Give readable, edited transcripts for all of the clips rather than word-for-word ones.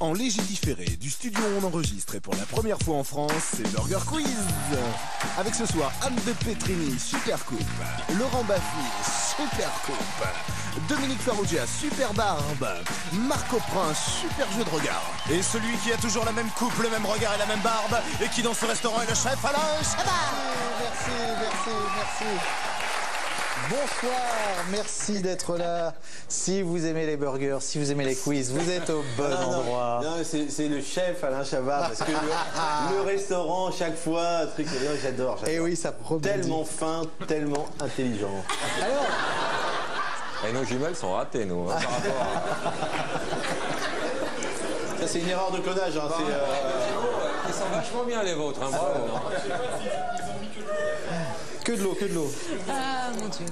En légiféré du studio où on enregistre et pour la première fois en France, c'est Burger Quiz. Avec ce soir Anne de Petrini, super coupe. Laurent Baffy, super coupe. Dominique Farrugia, super barbe. Marco Prince, super jeu de regard. Et celui qui a toujours la même coupe, le même regard et la même barbe, et qui dans ce restaurant est le chef Alain Chabat. Merci. Bonsoir, merci d'être là. Si vous aimez les burgers, si vous aimez les quiz, vous êtes au bon endroit. Non, c'est le chef Alain Chabat, parce que le restaurant, chaque fois, un truc, j'adore. Et oui, ça rebondit. Tellement fin, tellement intelligent. Alors, et nos jumelles sont ratées, nous, hein, par rapport à... Ça, c'est une erreur de clonage. Hein, Ils sont vachement bien, les vôtres, hein, bravo. que de l'eau. Ah, mon Dieu.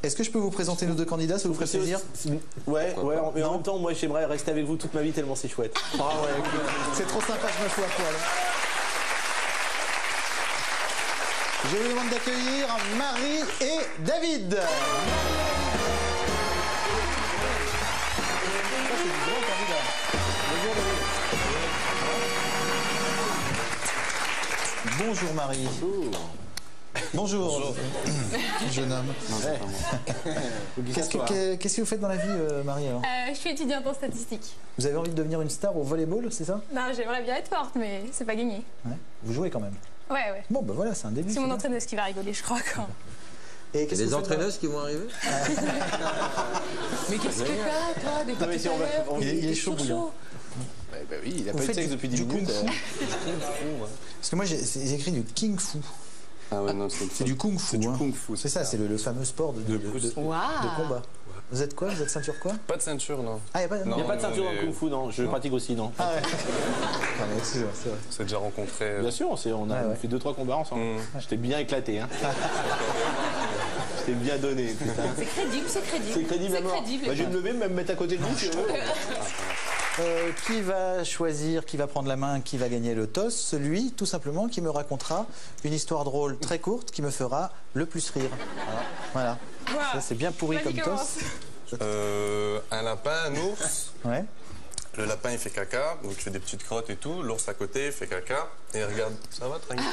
Est-ce que je peux vous présenter nos deux candidats, ça vous ferait plaisir? Ouais, mais en même temps, moi, j'aimerais rester avec vous toute ma vie tellement c'est chouette. Ah ouais, écoute, c'est trop sympa, je me fous à poil. Je vous demande d'accueillir Marie et David. Bonjour Marie. Bonjour. Jeune homme. Qu'est-ce que vous faites dans la vie, Marie, alors? Je suis étudiante en statistique. Vous avez envie de devenir une star au volleyball, c'est ça? Non, j'aimerais bien être forte, mais c'est pas gagné. Ouais. Vous jouez quand même? Ouais. Bon, ben voilà, c'est un début. C'est mon entraîneuse qui va rigoler, je crois, quand. Et Il y a des entraîneuses qui vont arriver. Mais qu'est-ce que tu as, toi, depuis Non, mais si tout à l'heure? Il est chaud bouillant. Bah oui, il a Vous pas eu de faites sexe depuis 10 minutes. Parce que moi, j'ai écrit du King Fu. Ah ouais, non, C'est du Kung Fu. C'est du hein. Kung Fu. C'est ça, c'est le fameux sport de combat. Vous êtes quoi? Vous êtes ceinture quoi? Pas de ceinture, non. Ah, il n'y a pas Il n'y a pas de ceinture dans le Kung Fu, non. Je pratique aussi, non. Ah ouais. Ah, mais c'est vrai. On s'est déjà rencontrés. Bien sûr, on a fait 2-3 combats ensemble. J'étais bien éclaté. Hein. J'étais bien donné. Putain. C'est crédible. C'est crédible à mort. Bah, je vais me lever, me mettre à côté de lui. Si tu veux. Qui va choisir, qui va prendre la main, qui va gagner le toss? Celui, tout simplement, qui me racontera une histoire drôle très courte qui me fera le plus rire. Voilà. Ça, c'est bien pourri comme toss. Un lapin, un ours. Ouais. Le lapin, il fait caca, donc il fait des petites crottes et tout. L'ours à côté, il fait caca. Et il regarde, ça va, tranquille.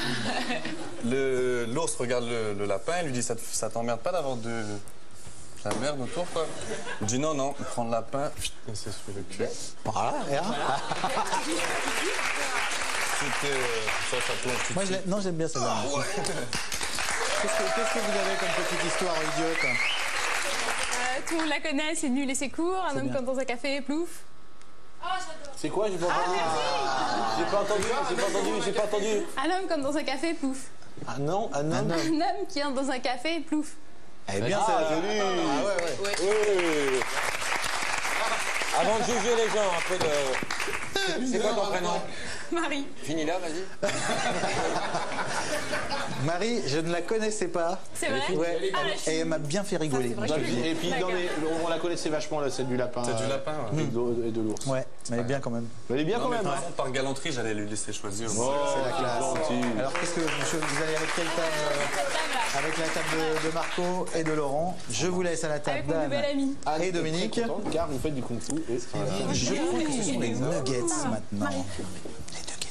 L'ours regarde le lapin et lui dit, ça t'emmerde pas d'avoir de la merde autour, quoi? Il dit non. Il prend le lapin, il s'essuie le cul. Voilà. C'était... ça plonge tout de Moi, suite. non, j'aime bien celle-là. Qu'est-ce que vous avez comme petite histoire idiote? Tout le monde la connaît, c'est nul et c'est court. Un homme bien. comme dans un café, plouf. C'est quoi? J'ai pas entendu. J'ai pas entendu. Un homme comme dans un café, plouf. Un homme. Un homme qui entre dans un café, plouf. Elle est bien, Ah, celle-là. joli. Ouais. Avant de juger les gens, un peu de... C'est quoi ton prénom? Marie. Finis là, vas-y. Marie, je ne la connaissais pas. C'est vrai? Ouais. Ah, la Et elle m'a bien fait rigoler. Ça, c'est vrai. Et puis, non, mais on la connaissait vachement, là, celle du lapin. C'est du lapin, ouais. Et de l'ours. Ouais, mais elle est bien quand même. Elle est bien Non, quand mais même. par Hein. contre, par galanterie, j'allais lui laisser choisir. C'est la classe. gentil. Alors, qu'est-ce que vous allez avec quelle table? Avec la table de Marco et de Laurent. Je vous laisse à la table Avec mon nouvel ami. Anne et est Dominique. très contente, car vous faites du kung-fu. Et... Je crois que ce sont les nuggets maintenant. Les nuggets.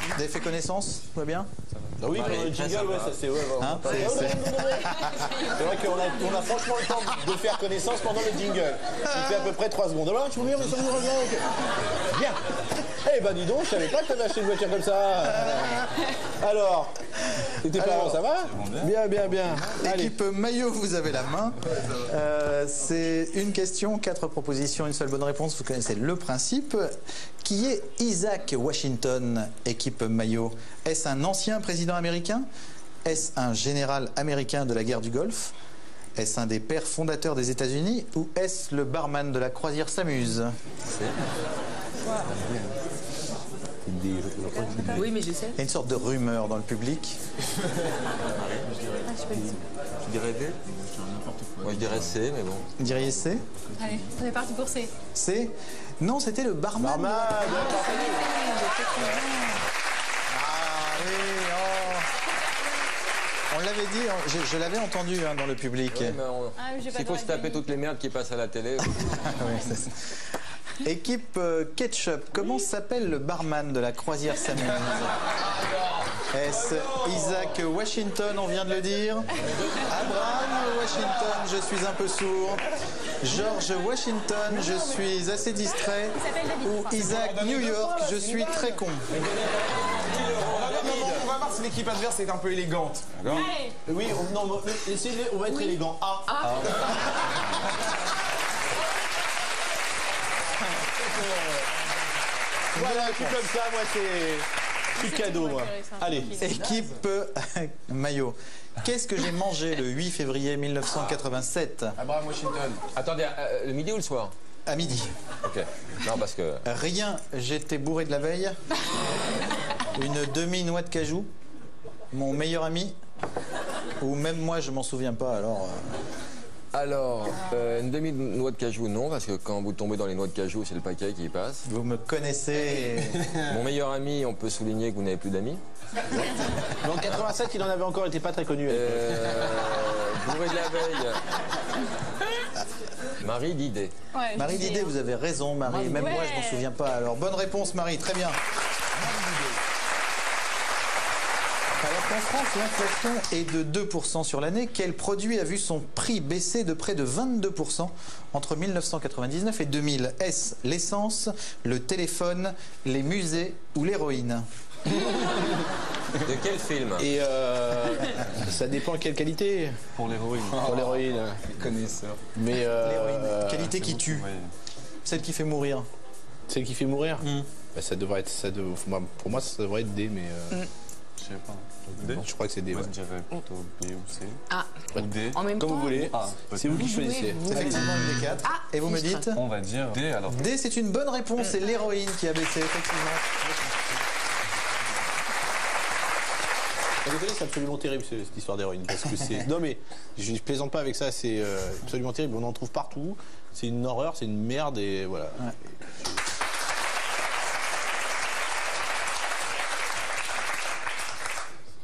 Vous avez fait connaissance? Tout va bien? Ah oui, pendant le jingle, ouais, ça c'est... Ouais, Hein, c'est vrai qu'on a franchement le temps de faire connaissance pendant le jingle. Il fait à peu près 3 secondes. Alors, tu veux bien, mais ça vous revient. Bien. Eh ben dis donc, je savais pas que t'avais acheté une voiture comme ça. Alors, et tes parents, ça va? Bien. Allez. Équipe maillot, vous avez la main. C'est une question, 4 propositions, une seule bonne réponse. Vous connaissez le principe. Qui est Isaac Washington, équipe maillot? Est-ce un ancien président américain? Est-ce un général américain de la guerre du Golfe? Est-ce un des pères fondateurs des États-Unis? Ou est-ce le barman de la croisière s'amuse? Oui, mais je sais. Il y a une sorte de rumeur dans le public. Tu dirais B? Moi, je dirais C, mais bon. Vous diriez C? Allez, on est parti pour C. C? Non, c'était le barman. Barman, l'avais dit, je l'avais entendu hein, dans le public. Ouais, mais S'il faut se taper toutes les merdes qui passent à la télé. Équipe Ketchup, comment s'appelle le barman de la croisière s'amuse? Est-ce Isaac Washington, on vient de le dire? Abraham Washington, je suis un peu sourd. George Washington, je suis assez distrait. Ou Isaac New York, je suis très con. On va voir si l'équipe adverse est un peu élégante. Oui, laissez-les, on va être élégant. Voilà, je suis comme ça, moi c'est cadeau, moi. Allez. Équipe Maillot. Qu'est-ce que j'ai mangé le 8 février 1987? Abraham Washington. Attendez, le midi ou le soir? À midi. Ok. Non, parce que... Rien, j'étais bourré de la veille. Une demi-noix de cajou. Mon meilleur ami. Ou même moi, je m'en souviens pas, alors... Alors, une demi-noix de cajou, non, parce que quand vous tombez dans les noix de cajou, c'est le paquet qui passe. Vous me connaissez. Mon meilleur ami, on peut souligner que vous n'avez plus d'amis. En 87, il en avait encore été pas très connu. Bourré de la veille. Marie Didet. Ouais, Marie Didet, vous avez raison, Marie. Même moi, je m'en souviens pas. Alors, bonne réponse, Marie. Très bien. Alors qu'en France, l'inflation est de 2% sur l'année, quel produit a vu son prix baisser de près de 22% entre 1999 et 2000? Est-ce l'essence, le téléphone, les musées ou l'héroïne? De quel film? Et ça dépend quelle qualité. Pour l'héroïne. Pour l'héroïne. Connaisseur. Mais L'héroïne. Qualité qui tue. Celle qui fait mourir. Celle qui fait mourir. Bah, ça devrait être. Pour moi, ça devrait être D, mais. Je sais pas. Je crois que c'est D. Moi, Ouais. je dirais plutôt B ou C. Ah, Ou D. en même Comme temps. vous voulez. C'est vous qui choisissez. C'est effectivement une des quatre. Et vous me dites? On va dire D alors. D, c'est une bonne réponse. C'est l'héroïne qui a baissé, effectivement. Vous déconne, c'est absolument terrible cette histoire d'héroïne. Parce que c'est. Non, mais je plaisante pas avec ça, c'est absolument terrible. On en trouve partout. C'est une horreur, c'est une merde et voilà. Ouais.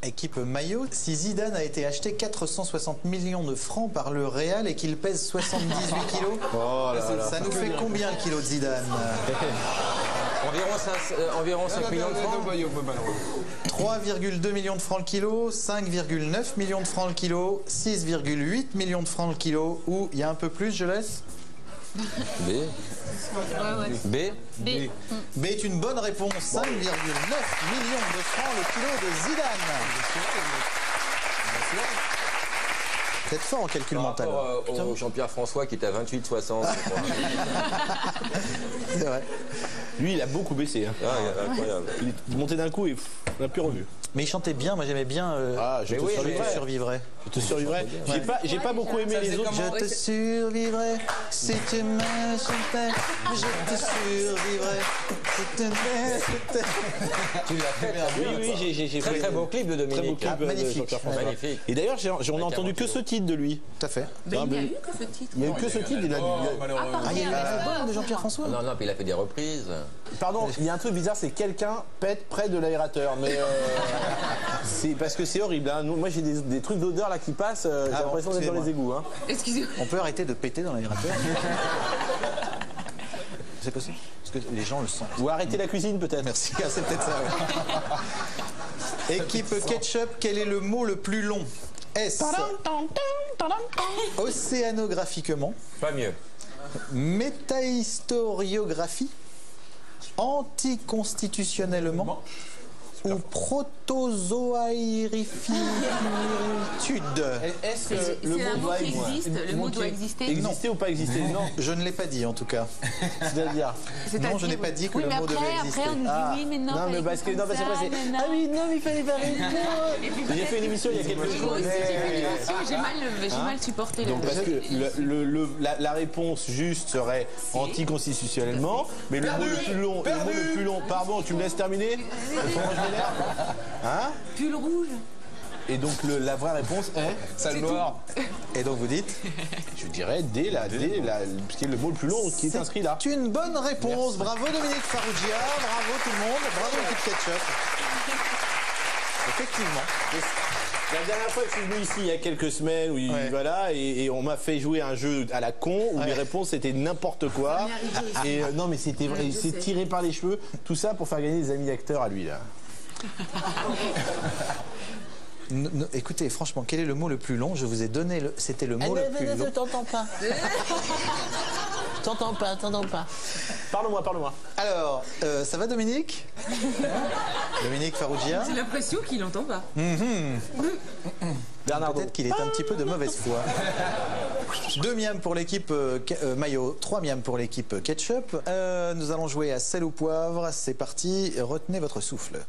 Équipe Maillot, si Zidane a été acheté 460 millions de francs par le Real et qu'il pèse 78 kilos, ça nous fait combien le kilo de Zidane? Environ 5 millions de francs. 3,2 millions de francs le kilo, 5,9 millions de francs le kilo, 6,8 millions de francs le kilo, ou il y a un peu plus, je laisse? B. B. B. B est une bonne réponse, 5,9 millions de francs le kilo de Zidane. Vous êtes fort en calcul Par mental. rapport au Jean-Pierre François qui était à 28,60. C'est vrai. Lui, il a beaucoup baissé. Hein. Ah, incroyable. Il est monté d'un coup et on n'a plus revu. Mais il chantait bien, moi j'aimais bien Je te survivrai. Je te survivrai. J'ai pas beaucoup aimé les autres. Je te survivrai si tu me chantais. Je te survivrai si tu me chantais. Tu l'as fait bien. Oui, j'ai Très fait très beau clip de très beau Dominique. clip de magnifique. Jean-Pierre François. Magnifique. Et d'ailleurs, on a entendu que ce titre de lui. Tout à fait. Il y a eu que ce titre. Il y a eu que ce titre. Il a Malheureux. Ah, il y a eu l'album de Jean-Pierre François. Non, non, puis il a fait des reprises. Pardon, il y a un truc bizarre, c'est quelqu'un pète près de l'aérateur. Mais c'est parce que c'est horrible. Hein. Moi, j'ai des trucs d'odeur là qui passent. J'ai l'impression d'être dans les égouts. Hein. Excusez-moi. On peut arrêter de péter dans l'aérateur? C'est possible? Parce que les gens le sentent. Ou arrêter la cuisine peut-être. Merci, c'est peut-être ça. Ouais. Équipe Ketchup, quel est le mot le plus long? S. Océanographiquement, Pas mieux. métahistoriographie, anticonstitutionnellement ou protozoairifitude. Est-ce que C'est un mot qui existe. Le mot doit exister. Exister ou pas exister? Non. Je ne l'ai pas dit en tout cas. C'est-à-dire. Non, je n'ai pas dit que oui, le mais mot devait exister. Après, on nous dit oui, mais non. Non, mais parce que après, c'est. Ah oui, non, mais il fallait pas. J'ai fait une émission il y a quelques jours. Moi aussi, j'ai fait une émission, j'ai mal supporté. Donc parce que la réponse juste serait anticonstitutionnellement, mais le mot le plus long, pardon, tu me laisses terminer? Hein? Pull rouge. Et donc la vraie réponse est Sale noire. Et donc vous dites? je dirais D, ce qui est le mot le plus long qui est inscrit là. C'est une bonne réponse. Bravo Dominique Farrugia, bravo tout le monde, bravo l'équipe Ketchup. Effectivement. La dernière fois que je suis venu ici, il y a quelques semaines, voilà, et on m'a fait jouer un jeu à la con où les réponses c'était n'importe quoi. Et non, mais c'était vrai, il s'est tiré par les cheveux, tout ça pour faire gagner des amis acteurs à lui là. Écoutez, franchement, quel est le mot le plus long? Je vous ai donné c'était le mot le plus long. Je t'entends pas. T'entends pas. Parle-moi. Alors, ça va Dominique? Dominique Farrugia? J'ai l'impression qu'il n'entend pas. Peut-être qu'il est un petit peu de mauvaise foi. 2 miams pour l'équipe maillot, 3 miams pour l'équipe ketchup. Nous allons jouer à sel ou poivre. C'est parti, retenez votre souffle.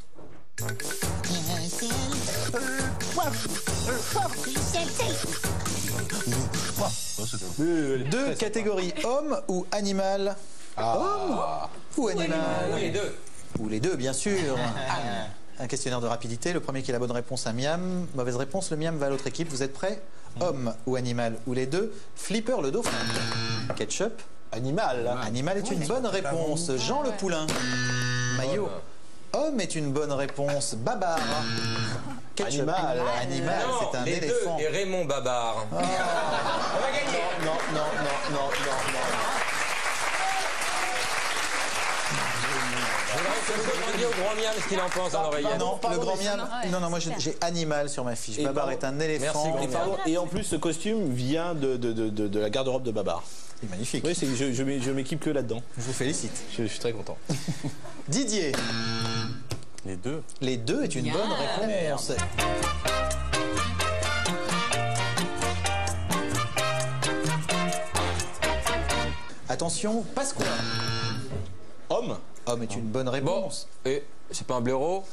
Deux catégories, homme ou animal? Homme ou animal? Ou les deux. Ou les deux, bien sûr. Un questionnaire de rapidité. Le premier qui a la bonne réponse, un miam. Mauvaise réponse, le miam va à l'autre équipe. Vous êtes prêts? Homme ou animal? Ou les deux? Flipper le dauphin. Ketchup? Animal. Animal est une bonne réponse. Jean Le Poulain. Maillot. Homme est une bonne réponse. Babar. Ketchup. Animal, c'est un éléphant. Et Raymond Babar. On va gagner. Non. Je voudrais demander au grand miam ce qu'il en pense en oreillette. Non, le grand miam. Non, moi j'ai animal sur ma fiche. Babar est un éléphant. Et en plus, ce costume vient de la garde-robe de Babar. C'est magnifique. Oui, je m'équipe que là-dedans. Je vous félicite. Je suis très content. Didier. Les deux. Les deux est une bonne réponse. Attention, Pasqua. Homme. Homme est une bonne réponse. Bon, et c'est pas un blaireau?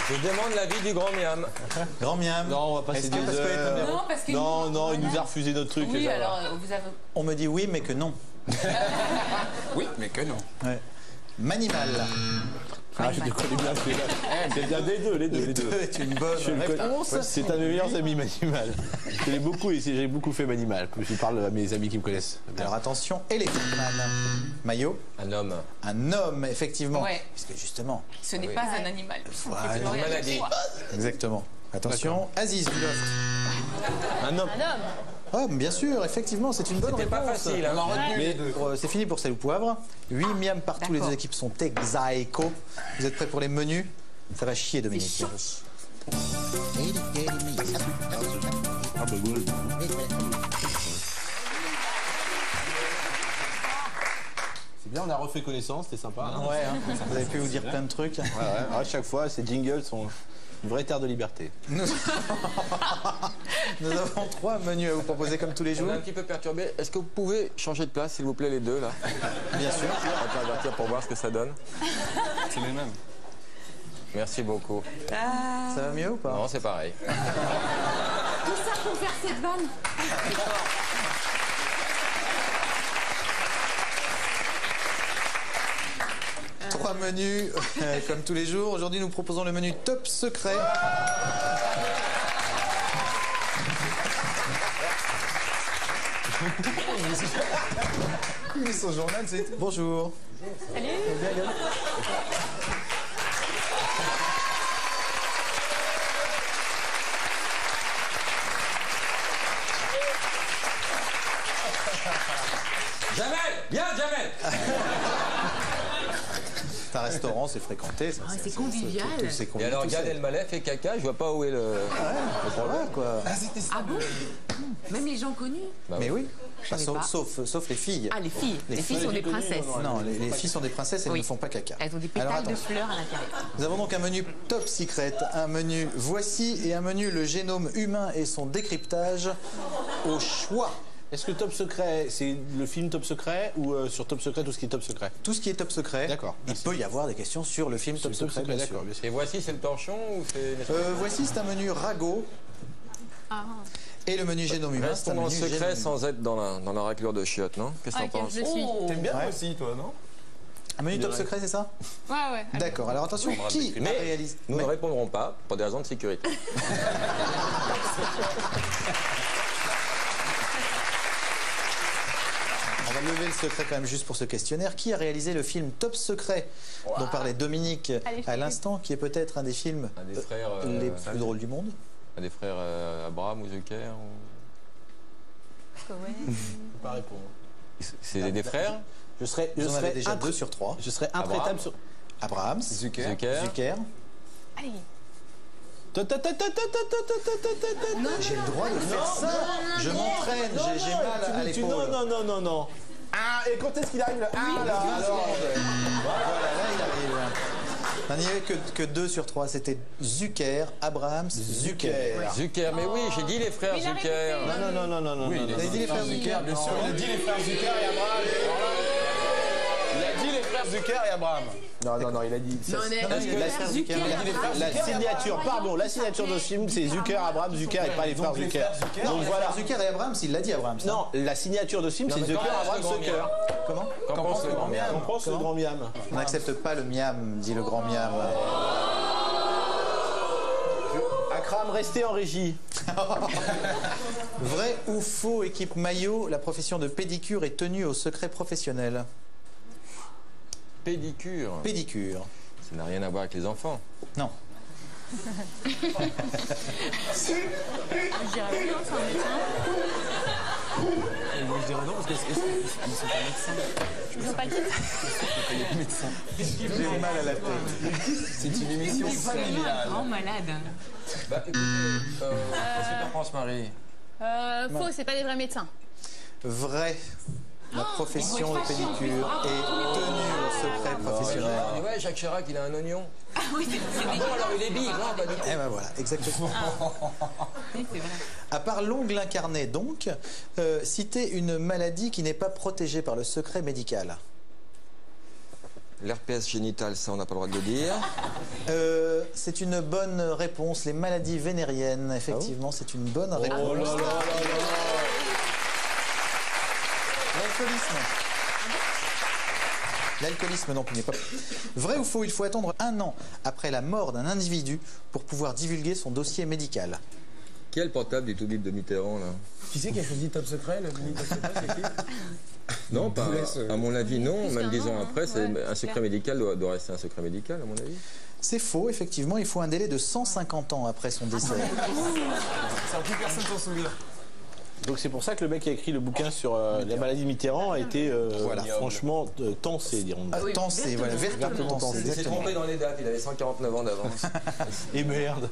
Je demande l'avis du grand miam. Grand miam. Non, on va passer des heures. Non, parce que Non, il nous a refusé notre truc. oui, ça. alors vous avez. On me dit oui, mais que non. Oui, mais que non. Ouais. Manimal. Ah, je le connais bien celui-là. C'est bien des deux, les deux. Les deux est une bonne Je le connais. réponse. C'est un de mes meilleurs amis, Manimal. Je l'ai beaucoup et j'ai beaucoup fait Manimal. Je parle à mes amis qui me connaissent. Alors attention, Elephant Man. Maillot. Un homme. Un homme, effectivement. Ouais. Puisque justement. Ce n'est pas un animal. Voilà. C'est une maladie. Exactement. Attention, Aziz Vloft. Un homme. Un homme. Homme, bien sûr, effectivement, c'est une bonne C'était réponse. pas facile. Hein. Mais c'est fini pour sel ou poivre. 8 miams partout, les deux équipes sont ex-aequo. Vous êtes prêts pour les menus? Ça va chier, Dominique. C'est bien, on a refait connaissance, c'était sympa. Ouais, hein, vous avez pu vous dire plein de trucs. Ouais. À chaque fois, ces jingles sont une vraie terre de liberté. Nous avons 3 menus à vous proposer comme tous les On jours. est un petit peu perturbé. Est-ce que vous pouvez changer de place, s'il vous plaît, les deux, là? Bien sûr. On va invertir pour voir ce que ça donne. C'est les mêmes. Merci beaucoup. Ça va mieux ou pas? Non, c'est pareil. Tout ça pour faire cette vanne. 3 menus comme tous les jours. Aujourd'hui, nous proposons le menu top secret. Il met son journal, c'est... Bonjour. Salut. Jamel! Bien, Jamel! C'est un restaurant, c'est fréquenté. C'est convivial. Et alors, Gad Elmaleh fait caca, je vois pas où est le problème, quoi. Ah bon? Même les gens connus? Mais oui. savais pas. Sauf les filles. Ah, les filles. Les filles sont des princesses. Non, les filles sont des princesses, elles Oui. ne font pas caca. Elles ont des Alors, pétales de attention. fleurs à l'intérieur. Nous avons donc un menu top secret, un menu voici et un menu le génome humain et son décryptage au choix. Est-ce que Top Secret, c'est le film Top Secret ou sur Top Secret tout ce qui est Top Secret? Tout ce qui est top secret. D'accord, Il merci. peut y avoir des questions sur le film top secret, bien sûr. d'accord, bien sûr. Et voici, c'est le torchon ou c'est... Voici, c'est un menu ragot. Et le menu génome humain, c'est Restons un dans le menu secret génome sans être dans la raclure de chiottes, non? Qu'est-ce que t'en penses? je suis. T'aimes bien Ouais. aussi, toi, non? Un menu top secret, c'est ça? Ouais. D'accord. Alors attention, qui a Mais réalisé... nous ne répondrons pas pour des raisons de sécurité. On va lever le secret quand même juste pour ce questionnaire. Qui a réalisé le film Top Secret dont parlait Dominique à l'instant, qui est peut-être un des films des frères, les plus drôles du monde? Un des frères Abraham ou Zucker Ouais. Pas répondre. C'est des frères? Je serais déjà 2 sur 3. Je serais intraitable sur. Abraham, Zucker. Zucker. Allez. J'ai le droit de faire ça. Je m'entraîne, j'ai mal à l'épaule. Non. Ah, et quand est-ce qu'il arrive là? Ah, là, alors. Voilà, là il arrive. Il n'y avait que 2 sur 3. C'était Zucker, Abrahams, Zucker. Zucker, mais oui, j'ai dit les frères Mais il a Zucker. répété. Non. Il a dit les frères Zucker, bien sûr. Il a dit les frères Zucker et Abraham. Il a dit les frères Zucker et Abraham. Non, il a dit. Non, La signature, pardon, la signature de ce film, c'est Zucker, Abraham, Zucker et pas les frères Zucker. Donc voilà. Zucker et Abrams, il l'a dit Abrams. Non, la signature de ce film, c'est Zucker, Abraham, Zucker. Comment? Qu'en pense le grand miam? On pense le grand miam. On n'accepte pas le miam, dit le grand miam. Akram, restez en régie. Vrai ou faux, équipe maillot, la profession de pédicure est tenue au secret professionnel? Pédicure. Pédicure. Ça n'a rien à voir avec les enfants. Non. Je dirais oui, non, c'est un médecin. Moi je dirais non parce qu'ils sont pas médecins. Ils sont pas qui? J'ai mal à la tête. C'est une émission familiale. Grand malade. Bah écoutez, qu'est-ce que t'en penses, Marie? Faux, c'est pas des vrais médecins. Vrai. La profession de pédicure est tenue au secret professionnel. Ouais, Jacques Chirac, il a un oignon. Ah oui, c'est Bon, alors il est big, non? Bah, du coup. Eh ben voilà, exactement. oui, c'est vrai. À part l'ongle incarné, donc, citez une maladie qui n'est pas protégée par le secret médical. L'herpès génital, ça, on n'a pas le droit de le dire. C'est une bonne réponse. Les maladies vénériennes, effectivement, c'est une bonne réponse. Oh là là là là. L'alcoolisme, non, n'est pas. Vrai ou faux, il faut attendre 1 an après la mort d'un individu pour pouvoir divulguer son dossier médical. Quel portable du tout bip de Mitterrand, là? Qui c'est qui a choisi Top Secret, le mini Top Secret, c'est qui? Non, pas. À mon avis, non. Même 10 ans après, ouais, un secret médical doit rester un secret médical, à mon avis. C'est faux, effectivement, il faut un délai de 150 ans après son décès. Ça, plus personne s'en souvient. Donc c'est pour ça que le mec qui a écrit le bouquin sur la maladie de Mitterrand a été franchement tensé, dirons-nous. Tensé, voilà, vertement tensé. Il s'est Exactement. trompé dans les dates, il avait 149 ans d'avance. Et merde.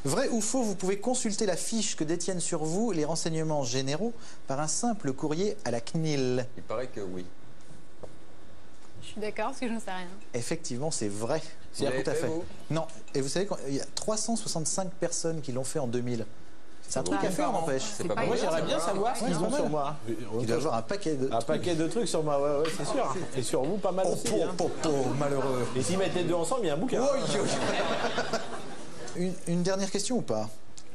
Vrai ou faux, vous pouvez consulter la fiche que détiennent sur vous les renseignements généraux par un simple courrier à la CNIL. Il paraît que oui. Je suis d'accord parce que je ne sais rien. Effectivement, c'est vrai. Vous l'avez Tout à fait, fait. vous? Non. Et vous savez qu'il y a 365 personnes qui l'ont fait en 2000. C'est un truc à faire, n'empêche. C'est pas pas bon. Moi j'aimerais bien savoir ce qu'ils ont sur moi. Il doit y avoir un paquet de. Un paquet de trucs sur moi, ouais, c'est sûr. Et sur vous, pas mal Oh, aussi. hein. malheureux. Et s'ils mettent les deux ensemble, il y a un bouquin. Une dernière question ou pas?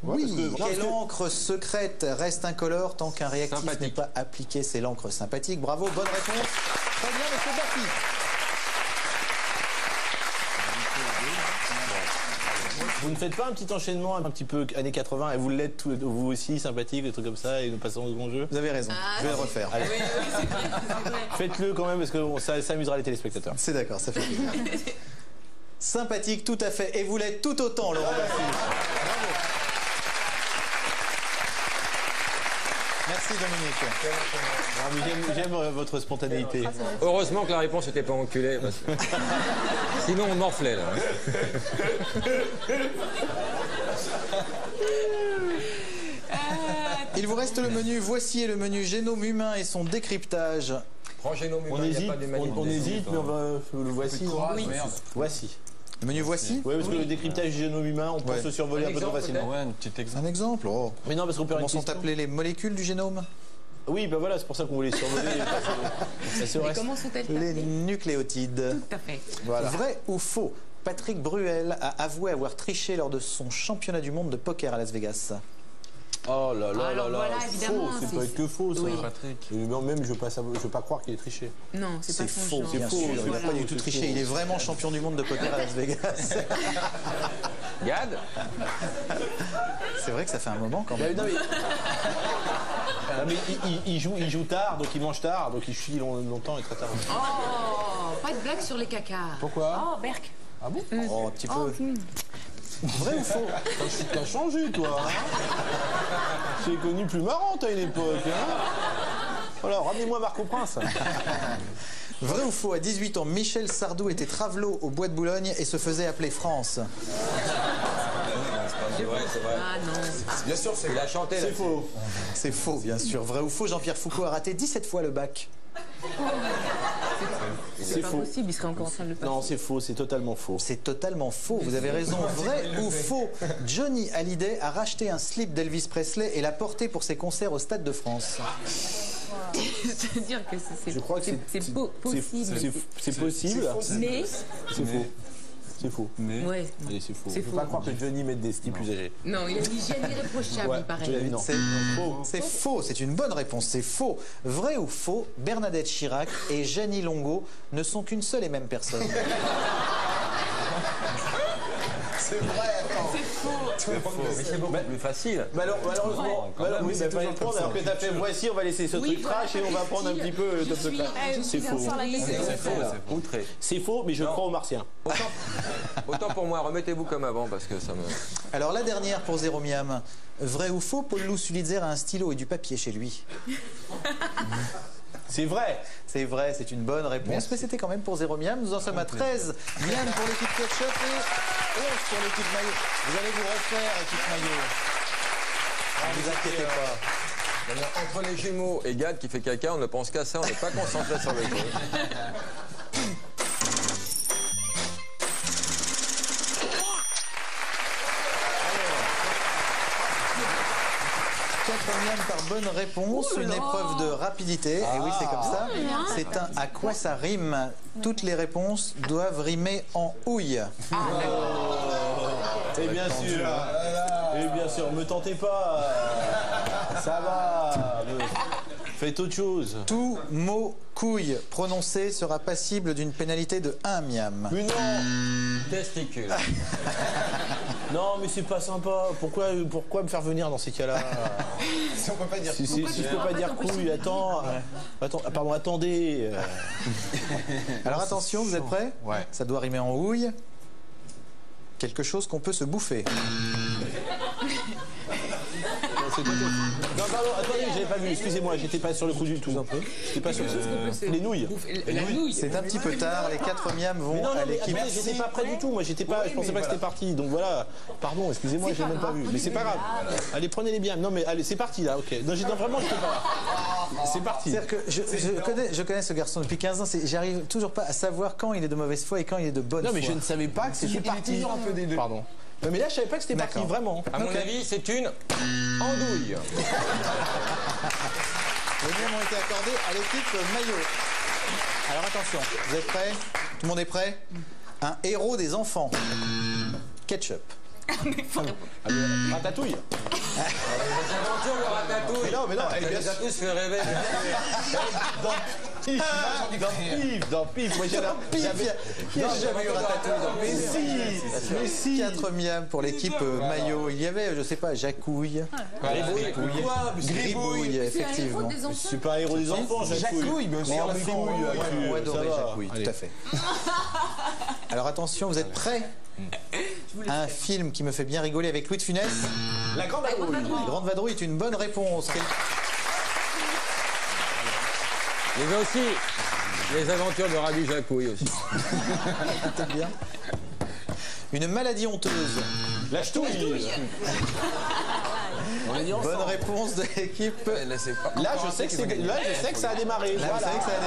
Oui. parce que- Quelle encre secrète reste incolore tant qu'un réactif n'est Sympathique. pas appliqué? C'est l'encre sympathique. Bravo, bonne réponse. Très bien, monsieur Baffy. Vous ne faites pas un petit enchaînement un petit peu années 80 et vous l'êtes vous aussi, sympathique, des trucs comme ça, et nous passons au bon jeu? Vous avez raison. Je vais le refaire. Oui, oui, c'est vrai, c'est vrai. Faites-le quand même parce que ça amusera les téléspectateurs. C'est d'accord, ça fait plaisir. Sympathique, tout à fait. Et vous l'êtes tout autant, Laurent Baffy. Merci Dominique. J'aime votre spontanéité. Heureusement que la réponse n'était pas enculée, parce que... sinon on morflait, là. Il vous reste le menu. Voici le menu génome humain et son décryptage. Prends génome humain, On il n'y a hésite, pas d'humanité. on hésite, mais on va le voici. Oui. Voici. Le menu voici. Oui, parce que le décryptage du génome humain, on peut Ouais. se survoler Un un peu trop exemple, facilement. Ouais, un petit exemple. Un exemple. Oh. Mais non, parce qu'on peut Comment avoir une sont question. appelées les molécules du génome? Oui, ben voilà, c'est pour ça qu'on voulait survoler. Ça se Et reste. comment sont-elles Les tapées? nucléotides. Tout à fait. Voilà. Vrai ou faux? Patrick Bruel a avoué avoir triché lors de son championnat du monde de poker à Las Vegas. Oh là là Alors là là, voilà, évidemment, faux, c'est c'est- pas que faux, ça. Oui. Patrick. Même, je veux pas croire qu'il est triché. Non, c'est C'est pas son faux, genre. bien faux, sûr. Il n'a voilà. pas du tout C'est triché. faux. Il est vraiment champion du monde de poker à Las Vegas. Gad? C'est vrai que ça fait un moment quand même. Non, mais- Ah, mais il joue tard, donc il mange tard, donc il chie longtemps et très tard. Oh, pas de blague sur les cacas. Pourquoi? Oh, Berk. Ah bon? Oh, un petit peu. Vrai ou faux? T'as changé, toi. Hein, j'ai connu plus marrante à une époque. Hein. Alors, ramenez-moi Marco Prince. Vrai ou faux, à 18 ans, Michel Sardou était travelot au Bois de Boulogne et se faisait appeler France. C'est vrai, c'est vrai. Ah non. Bien sûr, Il a chanté là. C'est faux. C'est faux, bien sûr. Vrai ou faux, Jean-Pierre Foucault a raté 17 fois le bac. C'est Pas faux. possible, il serait encore en train de le passer. Non, c'est faux, c'est totalement faux. C'est totalement faux, vous avez raison. Vrai ou faux, Johnny Hallyday a racheté un slip d'Elvis Presley et l'a porté pour ses concerts au Stade de France. C'est-à-dire que Je crois que c'est possible. C'est possible. Mais, C'est faux. C'est faux. ouais. Allez, c'est faux. C'est Je peux faux. pas croire que Johnny mette des slips usagés. Non, il a une hygiène irréprochable, Ouais, il paraît. je l'ai dit, non. C'est faux. C'est faux, c'est une bonne réponse. C'est faux. Vrai ou faux, Bernadette Chirac et Jeannie Longo ne sont qu'une seule et même personne. C'est vrai, attends. Mais c'est beaucoup plus facile. Malheureusement, oui, mais fallait le prendre alors que t'as fait voici, on va laisser ce truc trash et on va prendre un petit peu le top de classe. C'est faux. C'est faux, là. Outré. C'est faux, mais je crois aux martiens. Autant pour moi, remettez-vous comme avant parce que ça me. Alors la dernière pour Zéro Miam. Vrai ou faux, Paul-Loup Sulitzer a un stylo et du papier chez lui. C'est vrai. C'est vrai, c'est une bonne réponse, mais c'était quand même pour Zéro Miam. Nous en sommes à 13 Miam pour l'équipe Ketchup et 11 pour l'équipe Maillot. Vous allez vous refaire, équipe Maillot. Ne vous inquiétez pas. Entre les jumeaux et Gad qui fait caca, on ne pense qu'à ça, on n'est pas concentré sur le jeu. Miam par bonne réponse, une épreuve de rapidité. Et oui, c'est comme ça. C'est un à quoi ça rime. Toutes les réponses doivent rimer en houille. Et bien sûr, me tentez pas. Ça va. Faites autre chose. Tout mot couille prononcé sera passible d'une pénalité de 1 Miam. Mais non. Testicule. Non, mais c'est pas sympa. Pourquoi me faire venir dans ces cas-là? Si on peut pas dire Si je peux pas dire couille, attendez. Alors attention, vous êtes prêts? Ouais. Ça doit rimer en houille. Quelque chose qu'on peut se bouffer. Non, pardon, attendez, j'avais pas vu, excusez-moi, j'étais pas sur le coup du tout. J'étais pas sur les nouilles. La nouille. C'est un petit peu tard, les 4 Miam vont Non, à mais l'équipe. attendez, j'étais pas prêt du tout, moi j'étais pas, je pensais pas que c'était parti, donc voilà. Pardon, excusez-moi, j'ai même pas vu. Mais c'est pas grave. Allez, prenez-les bien. Non, mais allez, c'est parti là, ok. Non, vraiment, j'étais pas là. C'est parti. C'est-à-dire que je connais ce garçon depuis 15 ans, j'arrive toujours pas à savoir quand il est de mauvaise foi et quand il est de bonne foi. Non, mais je ne savais pas que c'était parti. Pardon. Mais là, je savais pas que c'était parti, vraiment. À mon avis, c'est une andouille. Les Miam ont été accordés à l'équipe Maillot. Alors attention, vous êtes prêts? Tout le monde est prêt? Un héros des enfants. Ketchup. Ratatouille. Les aventures de Ratatouille. Mais non, Elle les a tous fait rêver. Dans Pif, moi j'avais jamais eu Ratatouille. Mais si. 4 Miam pour l'équipe Maillot. Il y avait, je sais pas, Jacouille. Gribouille, effectivement. C'est pas un héros des enfants, Jacouille. bien sûr. On adorait Jacouille, tout à fait. Alors attention, vous êtes prêts? Un film qui me fait bien rigoler avec Louis de Funès. La Grande Vadrouille. La Grande Vadrouille est une bonne réponse. Il y avait aussi les aventures de Rabbi Jacouille aussi. Peut-être bien. Une maladie honteuse. La ch'touille. Bonne réponse de l'équipe. Là, je sais que ça a démarré. Là, vous savez que ça a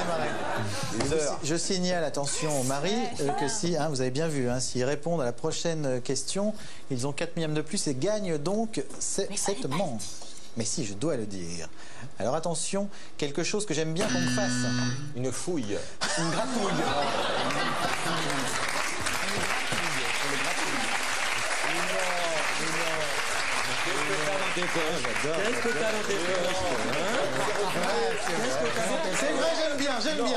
démarré. Je signale, attention, Marie, que si, vous avez bien vu, s'ils répondent à la prochaine question, ils ont 4 Miam de plus et gagnent donc cette manche. Mais si, je dois le dire. Alors attention, quelque chose que j'aime bien qu'on me fasse. Une fouille. Une gratouille. tes poches? Qu'est-ce que t'as dans tes poches? C'est vrai, j'aime bien, c'est vrai.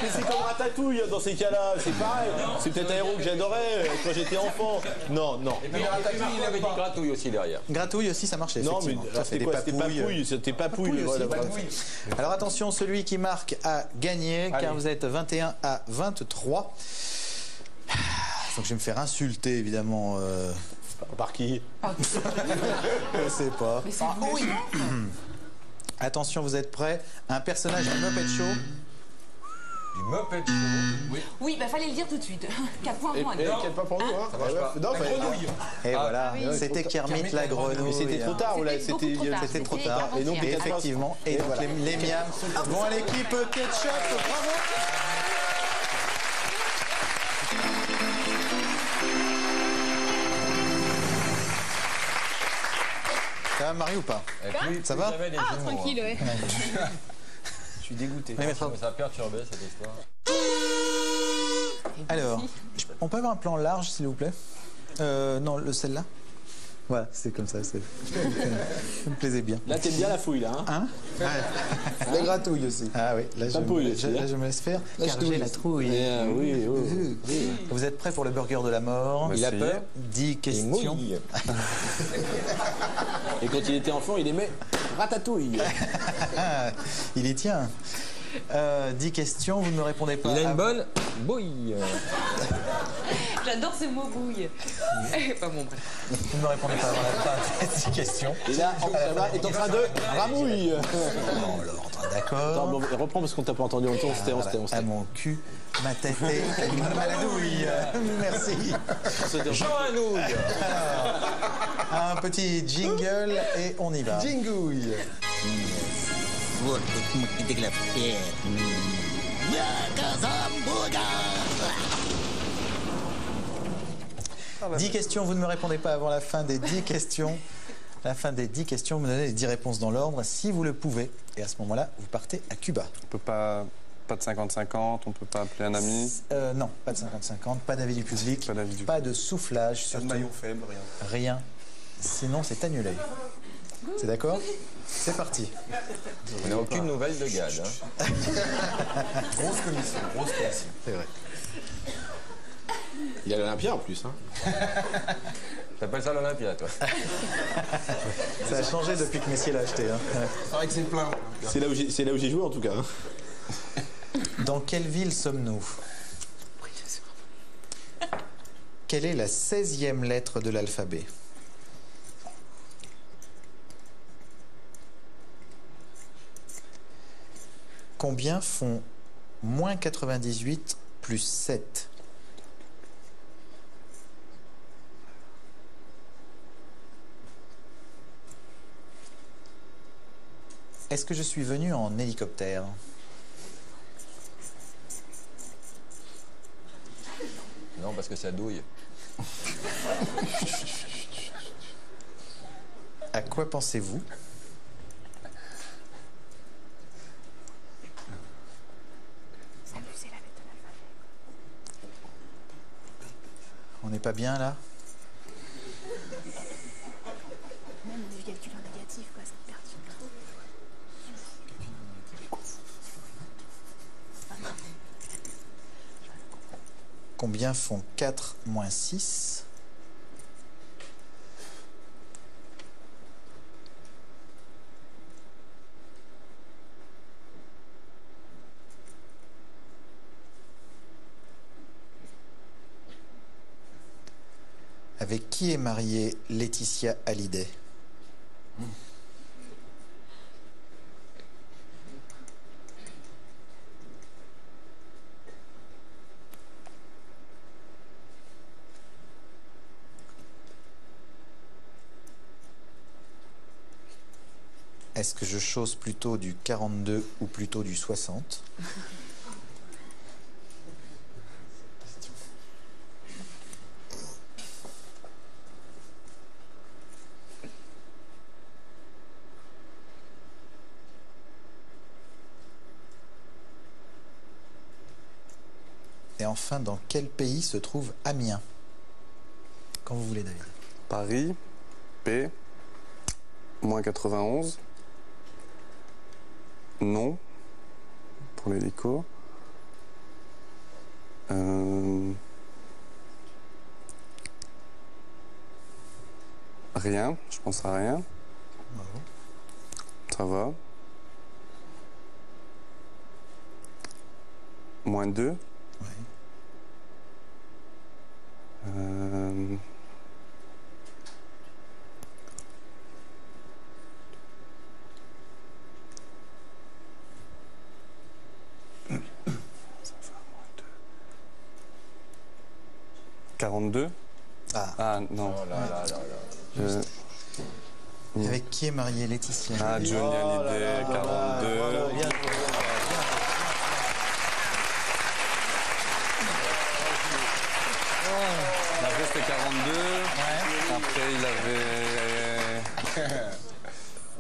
Mais c'est comme Ratatouille dans ces cas-là, c'est pareil. C'est peut-être un héros que j'adorais quand j'étais enfant. Non, non. Et puis Ratatouille, il avait dit gratouille aussi derrière. Gratouille aussi, ça marchait. Non, mais effectivement. Ça fait c'était des quoi? C'était papouilles. C'était Papouille. Voilà. Alors attention, celui qui marque a gagné, car vous êtes 21 à 23. Donc je vais me faire insulter, évidemment. Par qui? Je sais pas. Mais c'est vous, oui. Attention, vous êtes prêts? Un personnage du Muppet Show. Du Muppet Show. Oui. Oui, bah fallait le dire tout de suite. 4 points pour moi. Quel pas pour nous, hein? Ça marche pas. Non, La grenouille. Et voilà, oui. c'était Kermit la grenouille. Mais c'était trop tard, C'était beaucoup trop tard. C'était trop C'était tard. avant-hier. Et donc, effectivement, et donc les miams vont à l'équipe Ketchup. Bravo! Ça va, Marie, ou pas? Ça va? Ah, tranquille, ouais. Je suis dégoûté. Oui, mais ça- Ça a perturbé cette histoire. Alors, on peut avoir un plan large, s'il vous plaît? Non, celle-là? Voilà, c'est comme ça. Ça me plaisait bien. Là, t'aimes bien la fouille, là, hein? Hein? La gratouille aussi. Ah oui, là Papouille aussi, hein. je me laisse faire, car j'ai la trouille. Oui, oui. Vous êtes prêts pour le burger de la mort? Il a peur. 10 questions. Et quand il était enfant, il aimait Ratatouille. Il y tient. 10 questions, vous ne me répondez pas. Il a une bonne bouille. J'adore ce mot bouille. Pas mon bref. Vous ne me répondez pas avant la fin des 10 questions. Et là, Antoine est en train de ramouille. Dans l'ordre, d'accord. Attends, reprends parce qu'on t'a pas entendu. On s'était. À mon cul, ma tête et ma douille. Merci. Jean Anouille. Un petit jingle et on y va. Jingouille. Вот тут мультиглавпе. Я 10 questions, vous ne me répondez pas avant la fin des 10 questions. À la fin des 10 questions, vous me donnez les 10 réponses dans l'ordre, si vous le pouvez. Et à ce moment-là, vous partez à Cuba. On peut pas de 50-50, on peut pas appeler un ami. Non, pas de 50-50, pas d'avis du public, Pas d'avis du pas de soufflage, Pas surtout de maillon faible, rien. rien. Sinon, c'est annulé. C'est d'accord? C'est parti. On n'a aucune nouvelle de Gad. Hein. Grosse commission, grosse commission. C'est vrai. Il a l'Olympia en plus, hein. T'appelles ça l'Olympia, toi? Ça a changé depuis que Messier l'a acheté. Hein. C'est vrai que c'est plein. C'est là où j'ai joué en tout cas. Hein. Dans quelle ville sommes-nous? Quelle est la 16e lettre de l'alphabet? Combien font moins 98 plus 7? Est-ce que je suis venu en hélicoptère? Non, parce que ça douille. À quoi pensez-vous? On n'est pas bien là? Même du calcul en négatif, quoi, ça te perturbe trop. Combien font 4 moins 6? Avec qui est mariée Laetitia Hallyday? Est-ce que je chausse plutôt du 42 ou plutôt du 60? Et enfin, dans quel pays se trouve Amiens? Quand vous voulez, David. Paris, P, Moins 91. Non. Pour l'hélico. Rien. Je pense à rien. Ça va. Moins 2. Ouais. 42. Ah non. Oh là là là là. Avec qui est mariée Laetitia? Ah, Johnny Hallyday, 42. Voilà, bien joué. Après, c'était 42. Après, il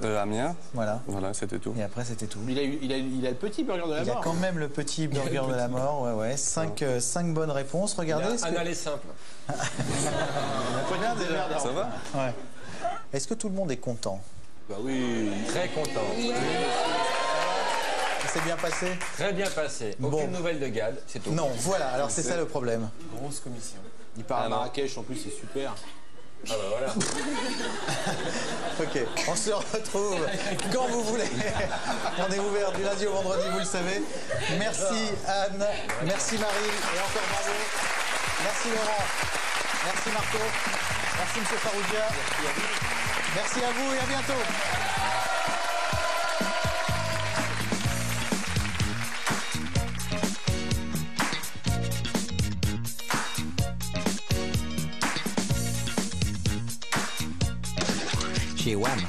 avait Amiens. Voilà. Voilà, c'était tout. Et après, c'était tout. Il a le petit burger de la Il y a mort. quand même le petit burger de la mort. Ouais, ouais. 5 bonnes réponses. Regardez. Un aller simple. Ça va? Ouais. Est-ce que tout le monde est content? Bah oui. Très content. Ça s'est bien passé? Très bien passé. Aucune Bon. nouvelle de Gad, c'est tout. Non, voilà. Alors c'est ça le problème. Grosse commission. Il part à Marrakech, en plus, c'est super. Ah bah voilà. Ok, on se retrouve quand vous voulez. On est ouvert du lundi au vendredi, vous le savez. Merci Anne, merci Marie et encore bravo. Merci Laurent, merci Marco, merci Monsieur Faroudia. Merci à vous et à bientôt. Chez WAM.